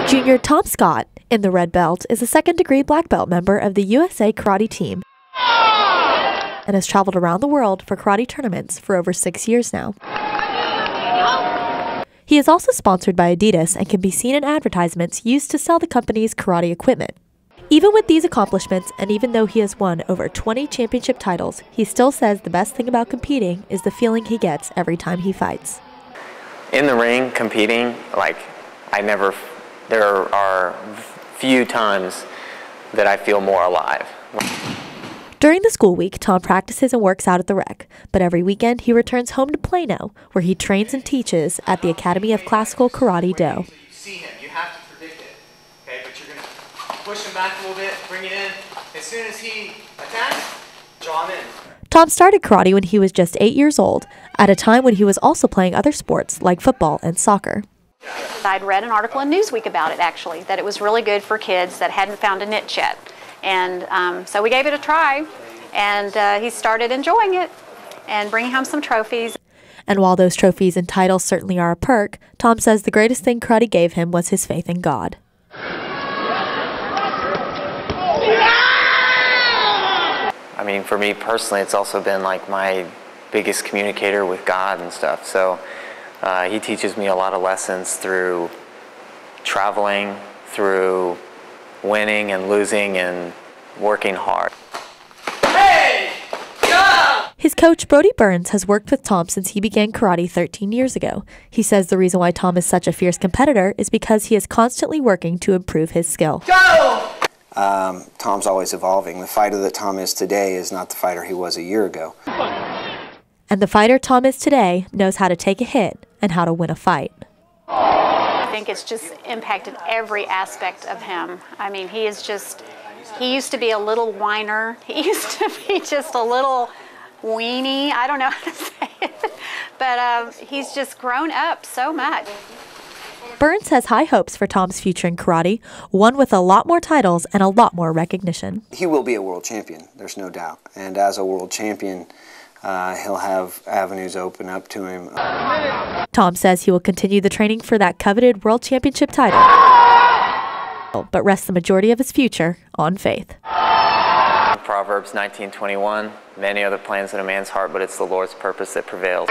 Junior Tom Scott, in the red belt, is a second-degree black belt member of the USA karate team and has traveled around the world for karate tournaments for over 6 years now. He is also sponsored by Adidas and can be seen in advertisements used to sell the company's karate equipment. Even with these accomplishments, and even though he has won over 20 championship titles, he still says the best thing about competing is the feeling he gets every time he fights. In the ring, competing, there are few times that I feel more alive. During the school week, Tom practices and works out at the rec, but every weekend he returns home to Plano, where he trains and teaches at the Academy of Classical Karate Do. You see him, you have to predict it, okay? But you're going to push him back a little bit, bring it in. As soon as he attacks, draw him in. Tom started karate when he was just 8 years old, at a time when he was also playing other sports like football and soccer. I'd read an article in Newsweek about it, actually, that it was really good for kids that hadn't found a niche yet. And so we gave it a try, and he started enjoying it and bringing home some trophies. And while those trophies and titles certainly are a perk, Tom says the greatest thing karate gave him was his faith in God. I mean, for me personally, it's also been like my biggest communicator with God and stuff. So he teaches me a lot of lessons through traveling, through winning and losing and working hard. Hey! Go! His coach, Brody Burns, has worked with Tom since he began karate 13 years ago. He says the reason why Tom is such a fierce competitor is because he is constantly working to improve his skill. Go! Tom's always evolving. The fighter that Tom is today is not the fighter he was a year ago. And the fighter Tom is today knows how to take a hit and how to win a fight. I think it's just impacted every aspect of him. I mean, he used to be a little whiner. He used to be just a little weenie. I don't know how to say it. But he's just grown up so much. Burns has high hopes for Tom's future in karate, one with a lot more titles and a lot more recognition. He will be a world champion, there's no doubt. And as a world champion, he'll have avenues open up to him. Tom says he will continue the training for that coveted world championship title, but rests the majority of his future on faith. Proverbs 19:21, many are the plans in a man's heart, but it's the Lord's purpose that prevails.